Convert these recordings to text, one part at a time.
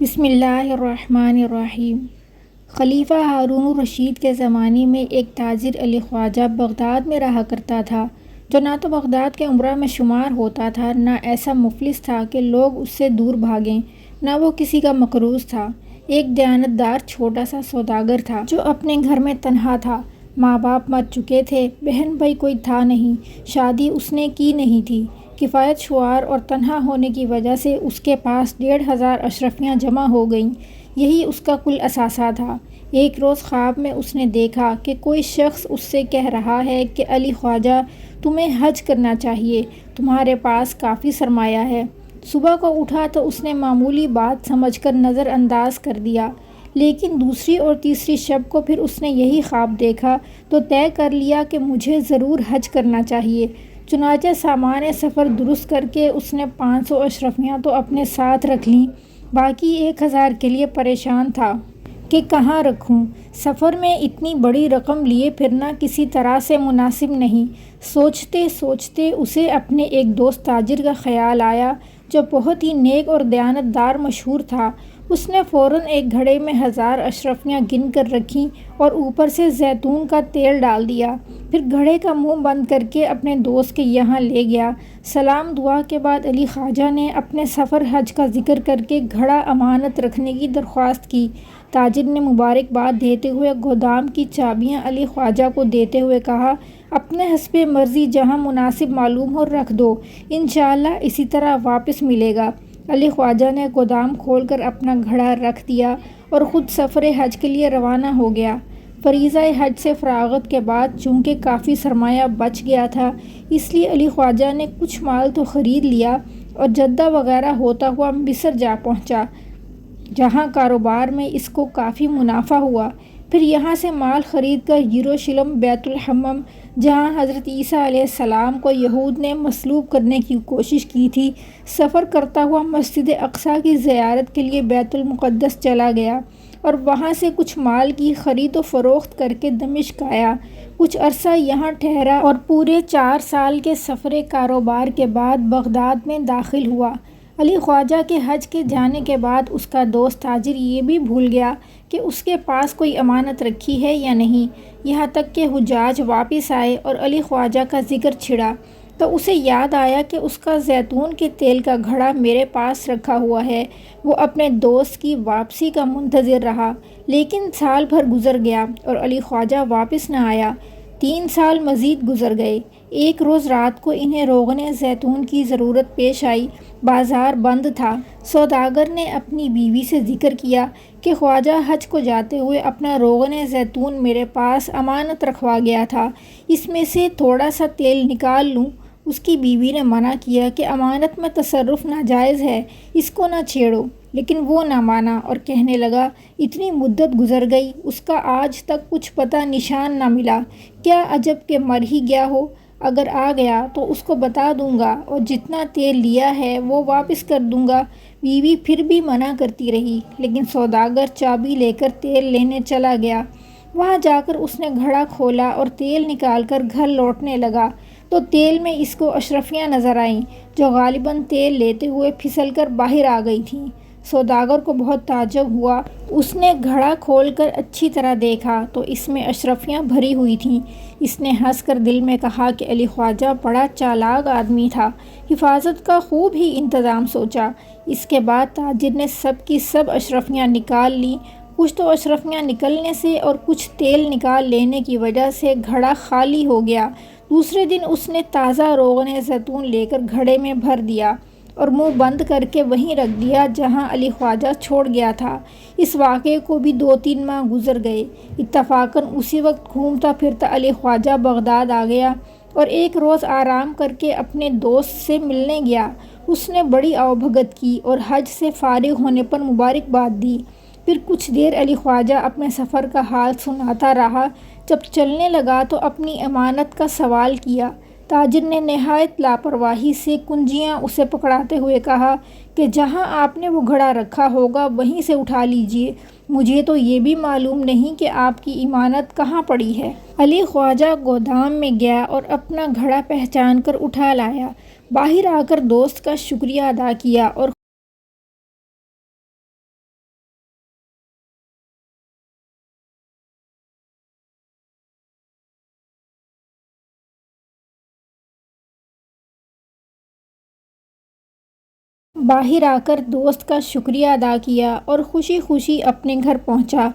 بسم اللہ الرحمن الرحیم۔ خلیفہ ہارون الرشید کے زمانے میں ایک تاجر علی خواجہ بغداد میں رہا کرتا تھا، جو نہ تو بغداد کے امراء میں شمار ہوتا تھا، نہ ایسا مفلس تھا کہ لوگ اس سے دور بھاگیں، نہ وہ کسی کا مقروض تھا۔ ایک دیانتدار چھوٹا سا سوداگر تھا جو اپنے گھر میں تنہا تھا۔ ماں باپ مر چکے تھے، بہن بھائی کوئی تھا نہیں، شادی اس نے کی نہیں تھی۔ کفایت شعار اور تنہا ہونے کی وجہ سے اس کے پاس 1,500 اشرفیاں جمع ہو گئیں، یہی اس کا کل اثاثہ تھا۔ ایک روز خواب میں اس نے دیکھا کہ کوئی شخص اس سے کہہ رہا ہے کہ علی خواجہ، تمہیں حج کرنا چاہیے، تمہارے پاس کافی سرمایہ ہے۔ صبح کو اٹھا تو اس نے معمولی بات سمجھ کر نظر انداز کر دیا، لیکن دوسری اور تیسری شب کو پھر اس نے یہی خواب دیکھا تو طے کر لیا کہ مجھے ضرور حج کرنا چاہیے۔ چنانچہ سامان سفر درست کر کے اس نے 500 اشرفیاں تو اپنے ساتھ رکھ لیں، باقی 1,000 کے لیے پریشان تھا کہ کہاں رکھوں۔ سفر میں اتنی بڑی رقم لیے پھرنا کسی طرح سے مناسب نہیں۔ سوچتے سوچتے اسے اپنے ایک دوست تاجر کا خیال آیا جو بہت ہی نیک اور دیانتدار مشہور تھا۔ اس نے فوراً ایک گھڑے میں 1000 اشرفیاں گن کر رکھیں اور اوپر سے زیتون کا تیل ڈال دیا، پھر گھڑے کا منہ بند کر کے اپنے دوست کے یہاں لے گیا۔ سلام دعا کے بعد علی خواجہ نے اپنے سفر حج کا ذکر کر کے گھڑا امانت رکھنے کی درخواست کی۔ تاجر نے مبارکباد دیتے ہوئے گودام کی چابیاں علی خواجہ کو دیتے ہوئے کہا، اپنے حسب مرضی جہاں مناسب معلوم ہو رکھ دو، انشاءاللہ اسی طرح واپس ملے گا۔ علی خواجہ نے گودام کھول کر اپنا گھڑا رکھ دیا اور خود سفر حج کے لیے روانہ ہو گیا۔ فریضہ حج سے فراغت کے بعد چونکہ کافی سرمایہ بچ گیا تھا، اس لیے علی خواجہ نے کچھ مال تو خرید لیا اور جدہ وغیرہ ہوتا ہوا مصر جا پہنچا، جہاں کاروبار میں اس کو کافی منافع ہوا۔ پھر یہاں سے مال خرید کر یروشلم بیت الحمم، جہاں حضرت عیسیٰ علیہ السلام کو یہود نے مصلوب کرنے کی کوشش کی تھی، سفر کرتا ہوا مسجد اقصیٰ کی زیارت کے لیے بیت المقدس چلا گیا اور وہاں سے کچھ مال کی خرید و فروخت کر کے دمشق آیا۔ کچھ عرصہ یہاں ٹھہرا اور پورے 4 سال کے سفر کاروبار کے بعد بغداد میں داخل ہوا۔ علی خواجہ کے حج کے جانے کے بعد اس کا دوست تاجر یہ بھی بھول گیا کہ اس کے پاس کوئی امانت رکھی ہے یا نہیں، یہاں تک کہ حجاج واپس آئے اور علی خواجہ کا ذکر چھڑا تو اسے یاد آیا کہ اس کا زیتون کے تیل کا گھڑا میرے پاس رکھا ہوا ہے۔ وہ اپنے دوست کی واپسی کا منتظر رہا، لیکن سال بھر گزر گیا اور علی خواجہ واپس نہ آیا۔ 3 سال مزید گزر گئے۔ ایک روز رات کو انہیں روغن زیتون کی ضرورت پیش آئی، بازار بند تھا۔ سوداگر نے اپنی بیوی سے ذکر کیا کہ خواجہ حج کو جاتے ہوئے اپنا روغن زیتون میرے پاس امانت رکھوا گیا تھا، اس میں سے تھوڑا سا تیل نکال لوں؟ اس کی بیوی نے منع کیا کہ امانت میں تصرف ناجائز ہے، اس کو نہ چھیڑو، لیکن وہ نہ مانا اور کہنے لگا، اتنی مدت گزر گئی، اس کا آج تک کچھ پتہ نشان نہ ملا، کیا عجب کہ مر ہی گیا ہو؟ اگر آ گیا تو اس کو بتا دوں گا اور جتنا تیل لیا ہے وہ واپس کر دوں گا۔ بیوی پھر بھی منع کرتی رہی، لیکن سوداگر چابی لے کر تیل لینے چلا گیا۔ وہاں جا کر اس نے گھڑا کھولا اور تیل نکال کر گھر لوٹنے لگا تو تیل میں اس کو اشرفیاں نظر آئیں جو غالباً تیل لیتے ہوئے پھسل کر باہر آ گئی تھیں۔ سوداگر کو بہت تعجب ہوا۔ اس نے گھڑا کھول کر اچھی طرح دیکھا تو اس میں اشرفیاں بھری ہوئی تھیں۔ اس نے ہنس کر دل میں کہا کہ علی خواجہ بڑا چالاک آدمی تھا، حفاظت کا خوب ہی انتظام سوچا۔ اس کے بعد تاجر نے سب کی سب اشرفیاں نکال لیں۔ کچھ تو اشرفیاں نکلنے سے اور کچھ تیل نکال لینے کی وجہ سے گھڑا خالی ہو گیا۔ دوسرے دن اس نے تازہ روغن زیتون لے کر گھڑے میں بھر دیا اور منہ بند کر کے وہیں رکھ دیا جہاں علی خواجہ چھوڑ گیا تھا۔ اس واقعے کو بھی 2-3 ماہ گزر گئے۔ اتفاقاً اسی وقت گھومتا پھرتا علی خواجہ بغداد آ گیا اور ایک روز آرام کر کے اپنے دوست سے ملنے گیا۔ اس نے بڑی آؤبھگت کی اور حج سے فارغ ہونے پر مبارکباد دی۔ پھر کچھ دیر علی خواجہ اپنے سفر کا حال سناتا رہا۔ جب چلنے لگا تو اپنی امانت کا سوال کیا۔ تاجر نے نہایت لاپرواہی سے کنجیاں اسے پکڑاتے ہوئے کہا کہ جہاں آپ نے وہ گھڑا رکھا ہوگا وہیں سے اٹھا لیجیے، مجھے تو یہ بھی معلوم نہیں کہ آپ کی امانت کہاں پڑی ہے۔ علی خواجہ گودام میں گیا اور اپنا گھڑا پہچان کر اٹھا لایا۔ باہر آ کر دوست کا شکریہ ادا کیا اور باہر آ کر دوست کا شکریہ ادا کیا اور خوشی خوشی اپنے گھر پہنچا۔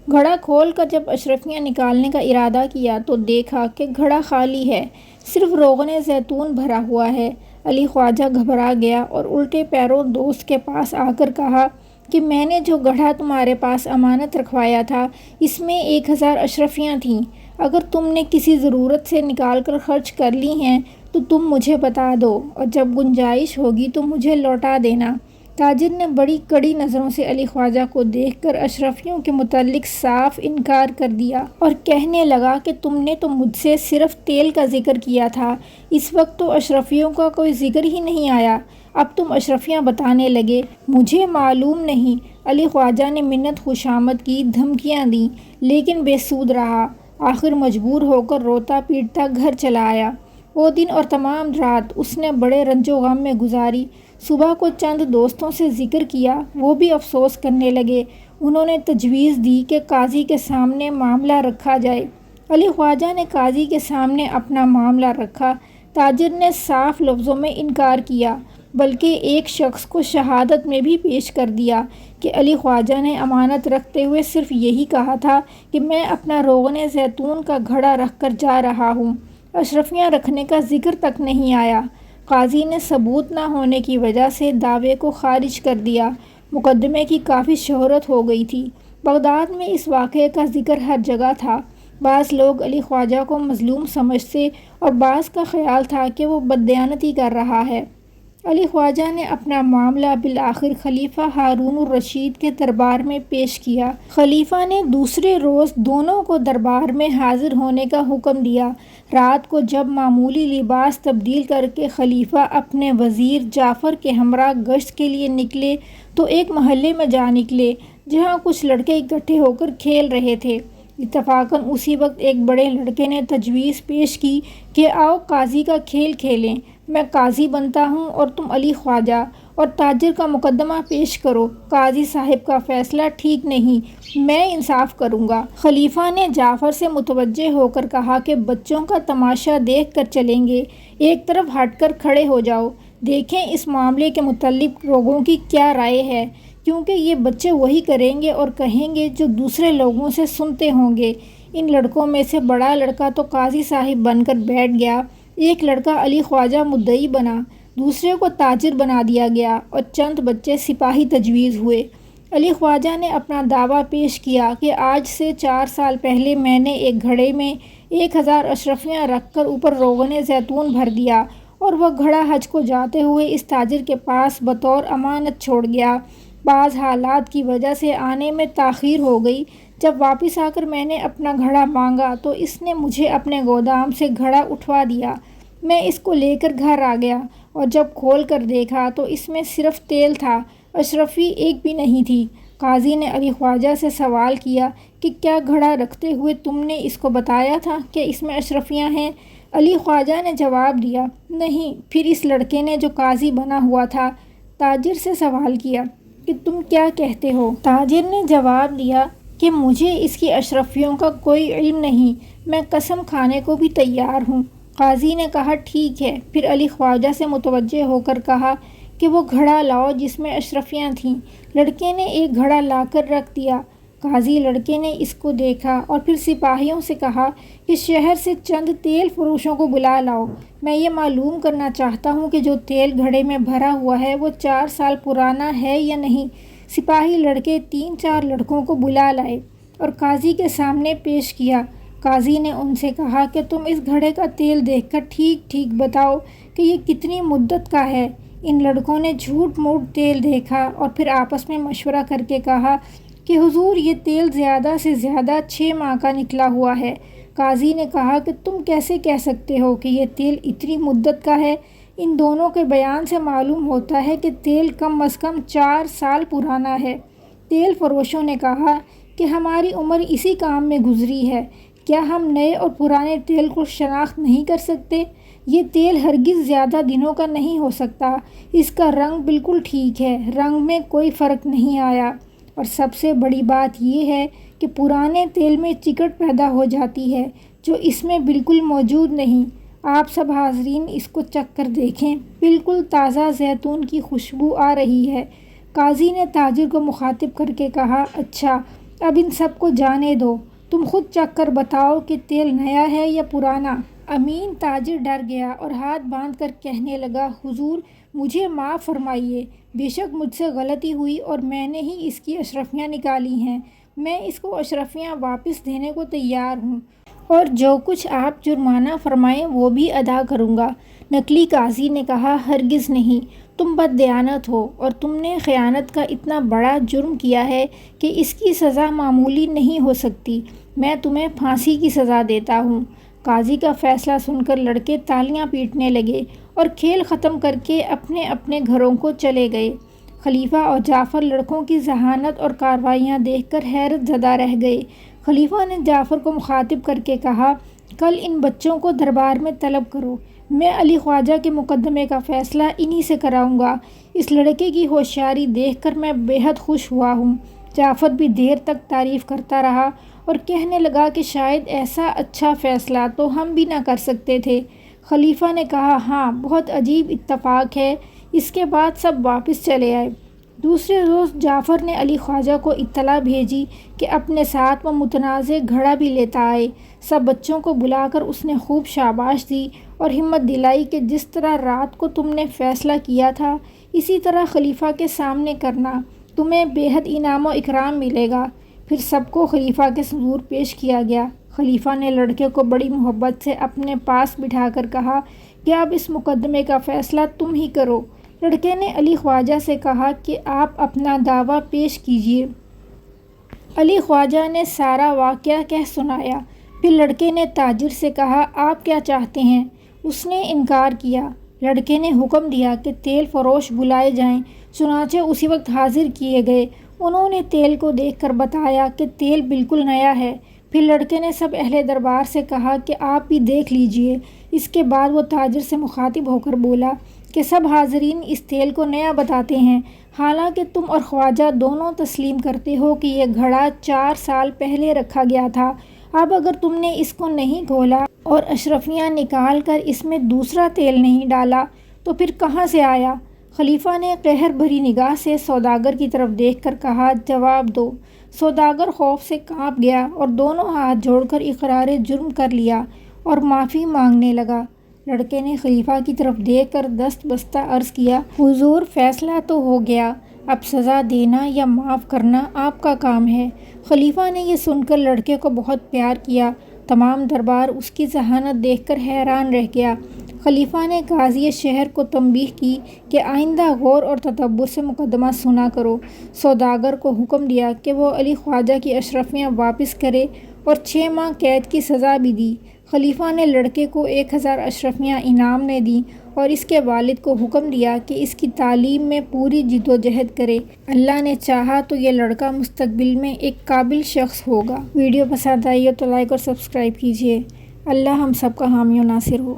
گھڑا کھول کر جب اشرفیاں نکالنے کا ارادہ کیا تو دیکھا کہ گھڑا خالی ہے، صرف روغن زیتون بھرا ہوا ہے۔ علی خواجہ گھبرا گیا اور الٹے پیروں دوست کے پاس آ کر کہا کہ میں نے جو گھڑا تمہارے پاس امانت رکھوایا تھا اس میں 1000 اشرفیاں تھیں، اگر تم نے کسی ضرورت سے نکال کر خرچ کر لی ہیں تو تم مجھے بتا دو اور جب گنجائش ہوگی تو مجھے لوٹا دینا۔ تاجر نے بڑی کڑی نظروں سے علی خواجہ کو دیکھ کر اشرفیوں کے متعلق صاف انکار کر دیا اور کہنے لگا کہ تم نے تو مجھ سے صرف تیل کا ذکر کیا تھا، اس وقت تو اشرفیوں کا کوئی ذکر ہی نہیں آیا، اب تم اشرفیاں بتانے لگے، مجھے معلوم نہیں۔ علی خواجہ نے منت خوشامد کی، دھمکیاں دیں، لیکن بے سود رہا، آخر مجبور ہو کر روتا پیٹتا گھر چلا آیا۔ وہ دن اور تمام رات اس نے بڑے رنج و غم میں گزاری۔ صبح کو چند دوستوں سے ذکر کیا، وہ بھی افسوس کرنے لگے۔ انہوں نے تجویز دی کہ قاضی کے سامنے معاملہ رکھا جائے۔ علی خواجہ نے قاضی کے سامنے اپنا معاملہ رکھا۔ تاجر نے صاف لفظوں میں انکار کیا، بلکہ ایک شخص کو شہادت میں بھی پیش کر دیا کہ علی خواجہ نے امانت رکھتے ہوئے صرف یہی کہا تھا کہ میں اپنا روغن زیتون کا گھڑا رکھ کر جا رہا ہوں، اشرفیاں رکھنے کا ذکر تک نہیں آیا۔ قاضی نے ثبوت نہ ہونے کی وجہ سے دعوے کو خارج کر دیا۔ مقدمے کی کافی شہرت ہو گئی تھی۔ بغداد میں اس واقعے کا ذکر ہر جگہ تھا۔ بعض لوگ علی خواجہ کو مظلوم سمجھتے اور بعض کا خیال تھا کہ وہ بددیانتی کر رہا ہے۔ علی خواجہ نے اپنا معاملہ بالآخر خلیفہ ہارون الرشید کے دربار میں پیش کیا۔ خلیفہ نے دوسرے روز دونوں کو دربار میں حاضر ہونے کا حکم دیا۔ رات کو جب معمولی لباس تبدیل کر کے خلیفہ اپنے وزیر جعفر کے ہمراہ گشت کے لیے نکلے تو ایک محلے میں جا نکلے جہاں کچھ لڑکے اکٹھے ہو کر کھیل رہے تھے۔ اتفاقاً اسی وقت ایک بڑے لڑکے نے تجویز پیش کی کہ آؤ قاضی کا کھیل کھیلیں، میں قاضی بنتا ہوں اور تم علی خواجہ، اور تاجر کا مقدمہ پیش کرو، قاضی صاحب کا فیصلہ ٹھیک نہیں، میں انصاف کروں گا۔ خلیفہ نے جعفر سے متوجہ ہو کر کہا کہ بچوں کا تماشا دیکھ کر چلیں گے، ایک طرف ہٹ کر کھڑے ہو جاؤ، دیکھیں اس معاملے کے متعلق لوگوں کی کیا رائے ہے، کیونکہ یہ بچے وہی کریں گے اور کہیں گے جو دوسرے لوگوں سے سنتے ہوں گے۔ ان لڑکوں میں سے بڑا لڑکا تو قاضی صاحب بن کر بیٹھ گیا، ایک لڑکا علی خواجہ مدعی بنا، دوسرے کو تاجر بنا دیا گیا اور چند بچے سپاہی تجویز ہوئے۔ علی خواجہ نے اپنا دعویٰ پیش کیا کہ آج سے 4 سال پہلے میں نے ایک گھڑے میں 1000 اشرفیاں رکھ کر اوپر روغن زیتون بھر دیا اور وہ گھڑا حج کو جاتے ہوئے اس تاجر کے پاس بطور امانت چھوڑ گیا۔ بعض حالات کی وجہ سے آنے میں تاخیر ہو گئی۔ جب واپس آ کر میں نے اپنا گھڑا مانگا تو اس نے مجھے اپنے گودام سے گھڑا اٹھوا دیا۔ میں اس کو لے کر گھر آ گیا اور جب کھول کر دیکھا تو اس میں صرف تیل تھا، اشرفی ایک بھی نہیں تھی۔ قاضی نے علی خواجہ سے سوال کیا کہ کیا گھڑا رکھتے ہوئے تم نے اس کو بتایا تھا کہ اس میں اشرفیاں ہیں؟ علی خواجہ نے جواب دیا، نہیں۔ پھر اس لڑکے نے جو قاضی بنا ہوا تھا تاجر سے سوال کیا کہ تم کیا کہتے ہو؟ تاجر نے جواب دیا کہ مجھے اس کی اشرفیوں کا کوئی علم نہیں، میں قسم کھانے کو بھی تیار ہوں۔ قاضی نے کہا ٹھیک ہے۔ پھر علی خواجہ سے متوجہ ہو کر کہا کہ وہ گھڑا لاؤ جس میں اشرفیاں تھیں۔ لڑکے نے ایک گھڑا لا کر رکھ دیا۔ قاضی لڑکے نے اس کو دیکھا اور پھر سپاہیوں سے کہا کہ شہر سے چند تیل فروشوں کو بلا لاؤ، میں یہ معلوم کرنا چاہتا ہوں کہ جو تیل گھڑے میں بھرا ہوا ہے وہ 4 سال پرانا ہے یا نہیں۔ سپاہی لڑکے 3-4 لڑکوں کو بلا لائے اور قاضی کے سامنے پیش کیا۔ قاضی نے ان سے کہا کہ تم اس گھڑے کا تیل دیکھ کر ٹھیک ٹھیک بتاؤ کہ یہ کتنی مدت کا ہے۔ ان لڑکوں نے جھوٹ موٹ تیل دیکھا اور پھر آپس میں مشورہ کر کے کہا کہ حضور یہ تیل زیادہ سے زیادہ 6 ماہ کا نکلا ہوا ہے۔ قاضی نے کہا کہ تم کیسے کہہ سکتے ہو کہ یہ تیل اتنی مدت کا ہے؟ ان دونوں کے بیان سے معلوم ہوتا ہے کہ تیل کم از کم 4 سال پرانا ہے۔ تیل فروشوں نے کہا کہ ہماری عمر اسی کام میں گزری ہے، کیا ہم نئے اور پرانے تیل کو شناخت نہیں کر سکتے؟ یہ تیل ہرگز زیادہ دنوں کا نہیں ہو سکتا، اس کا رنگ بالکل ٹھیک ہے، رنگ میں کوئی فرق نہیں آیا، اور سب سے بڑی بات یہ ہے کہ پرانے تیل میں چکٹ پیدا ہو جاتی ہے جو اس میں بالکل موجود نہیں۔ آپ سب حاضرین اس کو چکھ کر دیکھیں، بالکل تازہ زیتون کی خوشبو آ رہی ہے۔ قاضی نے تاجر کو مخاطب کر کے کہا، اچھا اب ان سب کو جانے دو، تم خود چکھ کر بتاؤ کہ تیل نیا ہے یا پرانا۔ امین تاجر ڈر گیا اور ہاتھ باندھ کر کہنے لگا، حضور مجھے معاف فرمائیے، بے شک مجھ سے غلطی ہوئی اور میں نے ہی اس کی اشرفیاں نکالی ہیں، میں اس کو اشرفیاں واپس دینے کو تیار ہوں اور جو کچھ آپ جرمانہ فرمائیں وہ بھی ادا کروں گا۔ نقلی قاضی نے کہا، ہرگز نہیں، تم بددیانت ہو اور تم نے خیانت کا اتنا بڑا جرم کیا ہے کہ اس کی سزا معمولی نہیں ہو سکتی، میں تمہیں پھانسی کی سزا دیتا ہوں۔ قاضی کا فیصلہ سن کر لڑکے تالیاں پیٹنے لگے اور کھیل ختم کر کے اپنے اپنے گھروں کو چلے گئے۔ خلیفہ اور جعفر لڑکوں کی ذہانت اور کارروائیاں دیکھ کر حیرت زدہ رہ گئے۔ خلیفہ نے جعفر کو مخاطب کر کے کہا، کل ان بچوں کو دربار میں طلب کرو، میں علی خواجہ کے مقدمے کا فیصلہ انہی سے کراؤں گا۔ اس لڑکے کی ہوشیاری دیکھ کر میں بے حد خوش ہوا ہوں۔ جعفر بھی دیر تک تعریف کرتا رہا اور کہنے لگا کہ شاید ایسا اچھا فیصلہ تو ہم بھی نہ کر سکتے تھے۔ خلیفہ نے کہا، ہاں بہت عجیب اتفاق ہے۔ اس کے بعد سب واپس چلے آئے۔ دوسرے روز جعفر نے علی خواجہ کو اطلاع بھیجی کہ اپنے ساتھ وہ متنازع گھڑا بھی لیتا آئے۔ سب بچوں کو بلا کر اس نے خوب شاباش دی اور ہمت دلائی کہ جس طرح رات کو تم نے فیصلہ کیا تھا اسی طرح خلیفہ کے سامنے کرنا، تمہیں بے حد انعام و اکرام ملے گا۔ پھر سب کو خلیفہ کے حضور پیش کیا گیا۔ خلیفہ نے لڑکے کو بڑی محبت سے اپنے پاس بٹھا کر کہا کہ اب اس مقدمے کا فیصلہ تم ہی کرو۔ لڑکے نے علی خواجہ سے کہا کہ آپ اپنا دعویٰ پیش کیجیے۔ علی خواجہ نے سارا واقعہ کہہ سنایا۔ پھر لڑکے نے تاجر سے کہا، آپ کیا چاہتے ہیں؟ اس نے انکار کیا۔ لڑکے نے حکم دیا کہ تیل فروش بلائے جائیں، چنانچہ اسی وقت حاضر کیے گئے۔ انہوں نے تیل کو دیکھ کر بتایا کہ تیل بالکل نیا ہے۔ پھر لڑکے نے سب اہل دربار سے کہا کہ آپ بھی دیکھ لیجیے۔ اس کے بعد وہ تاجر سے مخاطب ہو کر بولا کہ سب حاضرین اس تیل کو نیا بتاتے ہیں، حالانکہ تم اور خواجہ دونوں تسلیم کرتے ہو کہ یہ گھڑا 4 سال پہلے رکھا گیا تھا۔ اب اگر تم نے اس کو نہیں کھولا اور اشرفیاں نکال کر اس میں دوسرا تیل نہیں ڈالا تو پھر کہاں سے آیا؟ خلیفہ نے قہر بھری نگاہ سے سوداگر کی طرف دیکھ کر کہا، جواب دو۔ سوداگر خوف سے کانپ گیا اور دونوں ہاتھ جوڑ کر اقرار جرم کر لیا اور معافی مانگنے لگا۔ لڑکے نے خلیفہ کی طرف دیکھ کر دست بستہ عرض کیا، حضور فیصلہ تو ہو گیا، اب سزا دینا یا معاف کرنا آپ کا کام ہے۔ خلیفہ نے یہ سن کر لڑکے کو بہت پیار کیا۔ تمام دربار اس کی ذہانت دیکھ کر حیران رہ گیا۔ خلیفہ نے قاضی شہر کو تنبیہ کی کہ آئندہ غور اور تدبر سے مقدمہ سنا کرو۔ سوداگر کو حکم دیا کہ وہ علی خواجہ کی اشرفیاں واپس کرے اور 6 ماہ قید کی سزا بھی دی۔ خلیفہ نے لڑکے کو 1000 اشرفیاں انعام میں دیں اور اس کے والد کو حکم دیا کہ اس کی تعلیم میں پوری جدوجہد کرے۔ اللہ نے چاہا تو یہ لڑکا مستقبل میں ایک قابل شخص ہوگا۔ ویڈیو پسند آئی ہو تو لائک اور سبسکرائب کیجیے۔ اللہ ہم سب کا حامی و ناصر ہو۔